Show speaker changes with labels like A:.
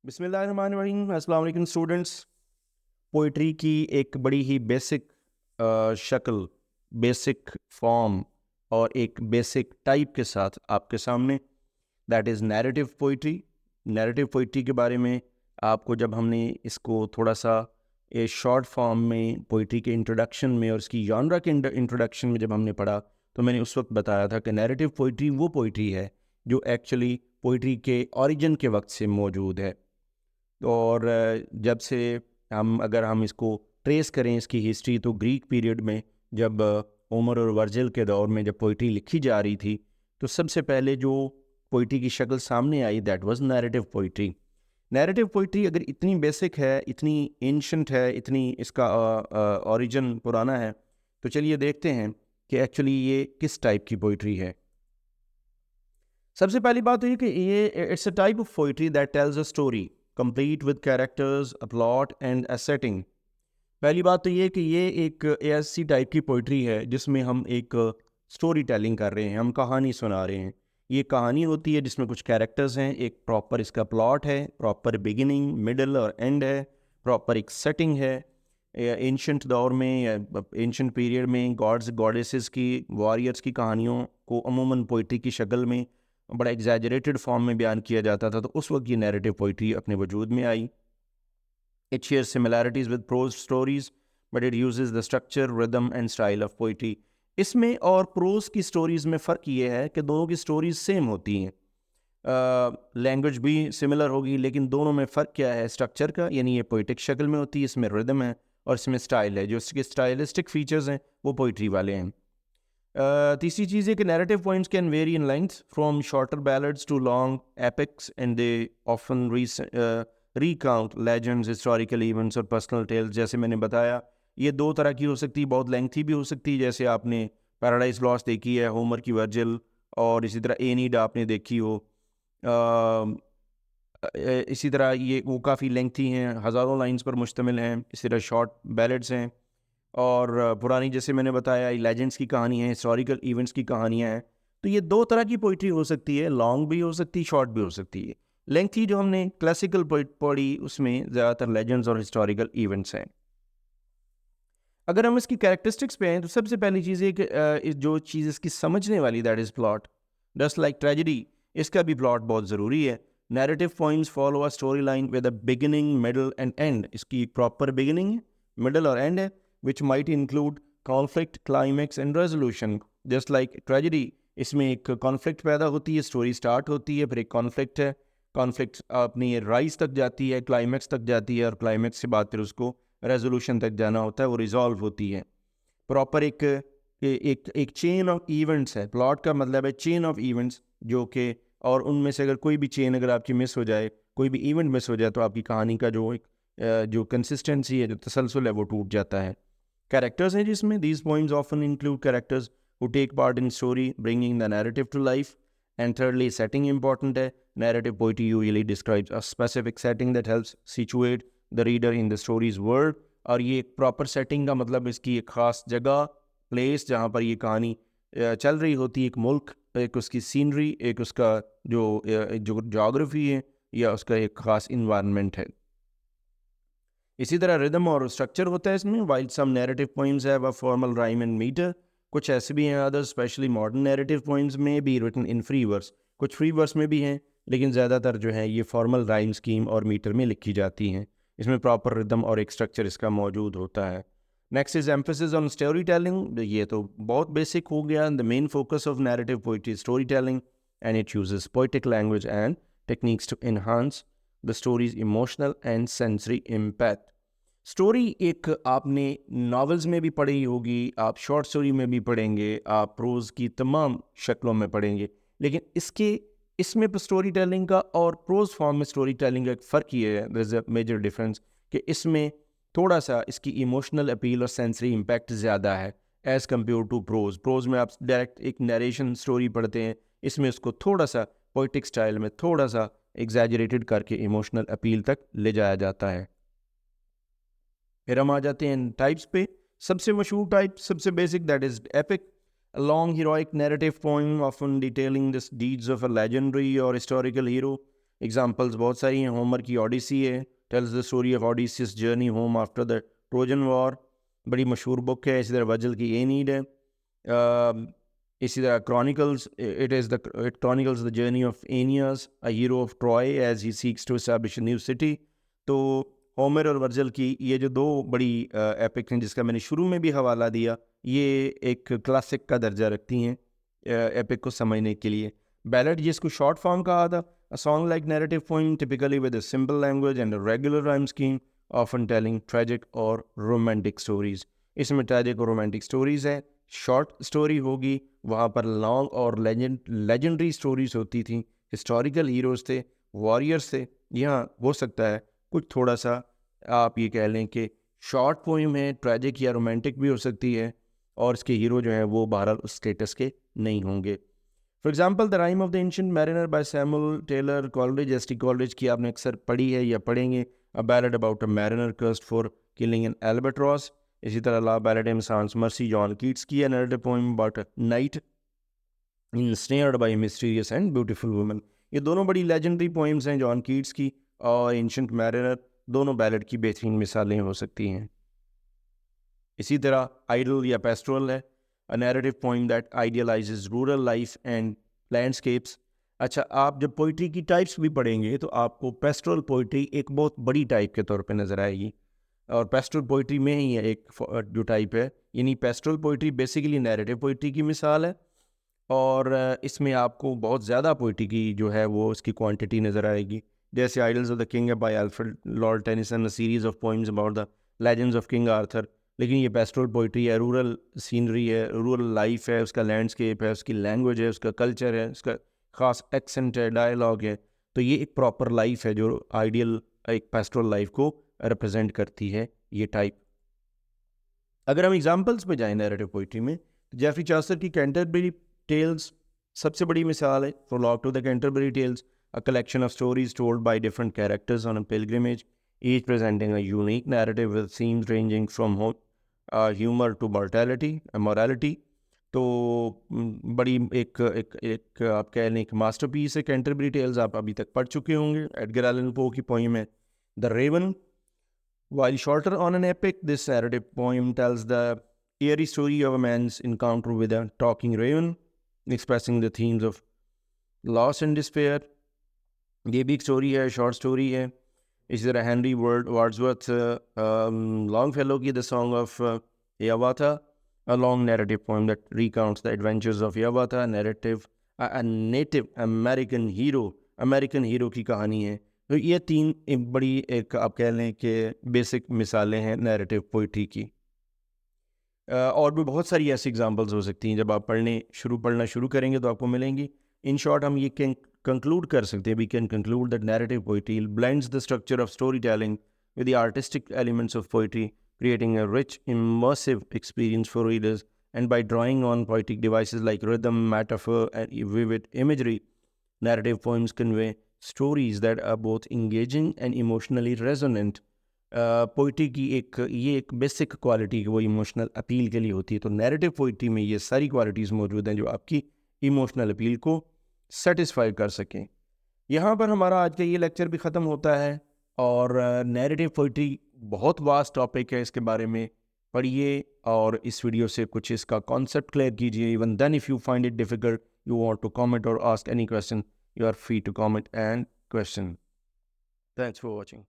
A: बिस्मिल्लाहिर्रहमानिर्रहीम। अस्सलाम वालेकुम स्टूडेंट्स। पोइट्री की एक बड़ी ही बेसिक शक्ल, बेसिक फॉर्म और एक बेसिक टाइप के साथ आपके सामने, that is narrative poetry. Narrative poetry के बारे में आपको जब हमने इसको थोड़ा सा ए शॉर्ट फॉर्म में पोइट्री के इंट्रोडक्शन में और इसकी जॉनरा के इंट्रोडक्शन में जब हमने पढ़ा, तो मैंने उस वक्त बताया था कि नैरेटिव पोइट्री वो पोइट्री है जो एक्चुअली पोइट्री के ओरिजिन के वक्त से मौजूद है। और जब से अगर हम इसको ट्रेस करें इसकी हिस्ट्री, तो ग्रीक पीरियड में जब होमर और वर्जिल के दौर में जब पोइट्री लिखी जा रही थी, तो सबसे पहले जो पोइट्री की शक्ल सामने आई that was narrative poetry. Narrative poetry अगर इतनी बेसिक है, इतनी एंशंट है, इतनी इसका ओरिजिन पुराना है, तो चलिए देखते हैं कि एक्चुअली ये किस टाइप की पोइट्री है। सबसे पहली बात तो ये कि ये it's a type of poetry that tells a story complete with characters, a plot and a setting. पहली बात तो ये कि ये एक ऐसी टाइप की पोइट्री है जिसमें हम एक स्टोरी टेलिंग कर रहे हैं, हम कहानी सुना रहे हैं। ये कहानी होती है जिसमें कुछ कैरेक्टर्स हैं, एक प्रॉपर इसका प्लॉट है, प्रॉपर बिगिनिंग, मिडल और एंड है, प्रॉपर एक सेटिंग है। एंशंट दौर में या एंशंट पीरियड में गॉड्स गॉडेसेस की, वॉरियर्स की कहानियों को अमूमन पोइट्री की शक्ल में बड़ा एग्जैजरेटेड फॉर्म में बयान किया जाता था, तो उस वक्त ये नैरेटिव पोइट्री अपने वजूद में आई। It shares similarities with prose stories, but it uses the structure, rhythm and style of poetry. इसमें और प्रोज की स्टोरीज में फ़र्क ये है कि दोनों की स्टोरीज सेम होती हैं, लैंग्वेज भी सिमिलर होगी, लेकिन दोनों में फ़र्क क्या है? स्ट्रक्चर का, यानी ये पोइटिक शक्ल में होती है, इसमें रिदम है, और इसमें स्टाइल है। जो इसके स्टाइलिस्टिक फीचर्स हैं वो पोइट्री वाले हैं। तीसरी चीज़ है कि narrative points can vary in length from shorter ballads to long epics, and they often recount legends, historical events और पर्सनल टेल्स। जैसे मैंने बताया, ये दो तरह की हो सकती है, बहुत लेंथी भी हो सकती है, जैसे आपने पैराडाइज लॉस्ट देखी है, होमर की वर्जिल, और इसी तरह एनीड आपने देखी हो। इसी तरह ये वो काफ़ी लेंथी हैं, हज़ारों लाइंस पर मुश्तमिल हैं। इसी तरह शॉर्ट बैलेड्स हैं, और पुरानी जैसे मैंने बताया लेजेंड्स की कहानी है, हिस्टोरिकल इवेंट्स की कहानियाँ हैं। तो ये दो तरह की पोइट्री हो सकती है, लॉन्ग भी हो सकती है, शॉर्ट भी हो सकती है। लेंथी जो हमने क्लासिकल पढ़ी उसमें ज़्यादातर लेजेंड्स और हिस्टोरिकल इवेंट्स हैं। अगर हम इसकी कैरेक्टरिस्टिक्स पे हैं, तो सबसे पहली चीज़ है कि जो चीज़ इसकी समझने वाली, that is plot. Just like tragedy, इसका भी प्लॉट बहुत ज़रूरी है। Narrative points follow a story line with a beginning, middle and and. इसकी एक प्रॉपर बिगिनिंग है, मिडल और एंड है, which might include conflict, climax and resolution. Just like tragedy, इसमें एक कॉन्फ्लिक्ट पैदा होती है, स्टोरी स्टार्ट होती है, फिर एक कॉन्फ्लिक्ट है, कॉन्फ्लिक्ट अपनी राइज तक जाती है, क्लाइमैक्स तक जाती है, और क्लाइमैक्स के बाद फिर उसको रेजोल्यूशन तक जाना होता है, वो रिजॉल्व होती है। प्रॉपर एक चेन ऑफ इवेंट्स है। प्लॉट का मतलब है चेन ऑफ इवेंट्स, जो कि, और उनमें से अगर कोई भी चेन अगर आपकी मिस हो जाए, कोई भी इवेंट मिस हो जाए, तो आपकी कहानी का जो कंसिस्टेंसी है, जो तसलसल है, वो टूट जाता है। कैरेक्टर्स हैं जिसमें these poems often include characters who take part in story, bringing the narrative to life. And thirdly, setting important है। Narrative poetry usually describes a specific setting that helps situate the reader in the story's world। और ये एक proper setting का मतलब इसकी एक ख़ास जगह, प्लेस, जहाँ पर ये कहानी चल रही होती है, एक मुल्क, एक उसकी सीनरी, एक उसका जो जोग्राफी है, या उसका एक ख़ास इन्वायरमेंट है। इसी तरह रिदम और स्ट्रक्चर होता है इसमें। While some narrative poems have a formal rhyme and meter, कुछ ऐसे भी हैं other, especially modern narrative poems में be written in free verse, कुछ फ्री वर्स में भी हैं, लेकिन ज़्यादातर जो है ये फॉर्मल राइम स्कीम और मीटर में लिखी जाती हैं। इसमें प्रॉपर रिदम और एक स्ट्रक्चर इसका मौजूद होता है। Next is emphasis on story telling. ये तो बहुत बेसिक हो गया। The main focus of narrative poetry story telling, and it uses poetic language and techniques to enhance the story's emotional and sensory impact. Story एक आपने novels में भी पढ़ी होगी, आप शॉर्ट स्टोरी में भी पढ़ेंगे, आप प्रोज की तमाम शक्लों में पढ़ेंगे, लेकिन इसमें स्टोरी टेलिंग का और प्रोज फॉर्म में स्टोरी टेलिंग का एक फ़र्क ये है, there is a major difference, कि इसमें थोड़ा सा इसकी इमोशनल अपील और सेंसरी इम्पैक्ट ज़्यादा है as compare to prose. Prose में आप डायरेक्ट एक नरेशन स्टोरी पढ़ते हैं, इसमें उसको थोड़ा सा पोइटिक स्टाइल में थोड़ा सा एग्जैजरेटेड करके इमोशनल अपील तक ले जाया जाता है। फिर हम आ जाते हैं टाइप्स पे। सबसे मशहूर टाइप, सबसे basic, that is epic, a long heroic narrative poem often detailing the deeds of a legendary or historical hero. Examples बहुत सारी हैं। होमर की ओडिसी है, tells the story of Odysseus journey home after the Trojan war, बड़ी मशहूर book है। इसी तरह वर्जिल की एनीड है। इसी तरह chronicles, it chronicles the journey of Aeneas a hero of Troy as he seeks to establish a new city. तो होमर और वर्जिल की ये जो दो बड़ी एपिक हैं जिसका मैंने शुरू में भी हवाला दिया, ये एक क्लासिक का दर्जा रखती हैं एपिक को समझने के लिए। बैलेड जिसको शॉर्ट फॉर्म कहा था, a song like narrative poem typically with a simple language and a regular rhyme scheme, often telling tragic or romantic stories। इसमें ट्रैजिक और रोमांटिक स्टोरीज है। शॉर्ट स्टोरी होगी, वहाँ पर लॉन्ग और लेजेंडरी स्टोरीज होती थी, हिस्टोरिकल हीरोज थे, वॉरियर्स थे। यहाँ हो सकता है कुछ थोड़ा सा आप ये कह लें कि शॉर्ट पोइम है, ट्रैजिक या रोमांटिक भी हो सकती है, और इसके हीरो जो हैं वो बहरहाल उस स्टेटस के नहीं होंगे। For example the rhyme of the ancient mariner by Samuel Taylor Coleridge, S T Coleridge की आपने अक्सर पढ़ी है या पढ़ेंगे। A ballad about a mariner cursed for killing an albatross. इसी तरह la ballad in sans merci John Keats की, a narrative poem about a knight ensnared by a mysterious and beautiful woman। ये दोनों बड़ी लेजेंडरी पोइम्स हैं John Keats की और ancient mariner, दोनों बैलेड की बेहतरीन मिसालें हो सकती हैं। इसी तरह आइडल या पेस्टोरल है, a narrative poem that idealises rural life and landscapes. अच्छा, आप जब पोइट्री की टाइप्स भी पढ़ेंगे तो आपको पेस्टोरल पोइट्री एक बहुत बड़ी टाइप के तौर पे नज़र आएगी, और पेस्टोरल पोइट्री में ही है एक जो टाइप है, यानी pastoral poetry basically narrative poetry की मिसाल है, और इसमें आपको बहुत ज़्यादा पोइट्री की जो है वो उसकी क्वांटिटी नज़र आएगी। जैसे आइडल्स ऑफ द किंग है by Alfred Lord Tennyson, a series of poems about the legends of King Arthur. लेकिन ये पेस्टोरल पोइट्री है, रूरल सीनरी है, रूरल लाइफ है, उसका लैंडस्केप है, उसकी लैंग्वेज है, उसका कल्चर है, उसका ख़ास एक्सेंट है, डायलॉग है। तो ये एक प्रॉपर लाइफ है जो आइडियल एक पेस्टोरल लाइफ को रिप्रेजेंट करती है ये टाइप। अगर हम एग्जांपल्स पे जाएं नैरेटिव पोइट्री में, तो जेफरी चासर की कैंटरबरी टेल्स सबसे बड़ी मिसाल है। Prologue to the Canterbury Tales, a collection of stories told by different characters on a pilgrimage, each presenting a unique narrative with themes ranging from humor to morality। तो बड़ी एक आप कह लें एक मास्टरपीस है कैंटरबरी टेल्स, आप अभी तक पढ़ चुके होंगे। एडगर एलन पो की पोइम है the Raven. While shorter on an epic, this narrative poem tells the eerie story of a man's encounter with a talking raven, expressing the themes of loss and despair। ये भी एक story है, short story है। इसी तरह Henry Wordsworth Longfellow की the song of Hiawatha, a long narrative poem that recounts the adventures of Yavata, a native American hero की कहानी है। तो ये तीन एक बड़ी एक आप कह लें कि बेसिक मिसालें हैं नैरेटिव पोइट्री की। और भी बहुत सारी ऐसी एग्जांपल्स हो सकती हैं, जब आप पढ़ना शुरू करेंगे तो आपको मिलेंगी। इन शॉर्ट हम ये कंक्लूड कर सकते हैं, we can conclude that narrative poetry blends the structure of story telling with the artistic elements of poetry, creating a rich, immersive experience for readers, and by drawing on poetic devices like rhythm, metaphor, and vivid imagery, narrative poems convey stories that are both engaging and emotionally resonant। Poetry की ये एक basic quality वो emotional appeal के लिए होती है। तो narrative poetry में ये सारी क्वालिटीज़ मौजूद हैं जो आपकी इमोशनल अपील को सेटिस्फाई कर सकें। यहाँ पर हमारा आज का ये लेक्चर भी ख़त्म होता है। और नैरेटिव पोइट्री बहुत वास्ट टॉपिक है, इसके बारे में पढ़िए और इस वीडियो से कुछ इसका कॉन्सेप्ट क्लियर कीजिए। Even then if you find it difficult, you want to comment और ask any question, you are free to comment and question. Thanks for watching.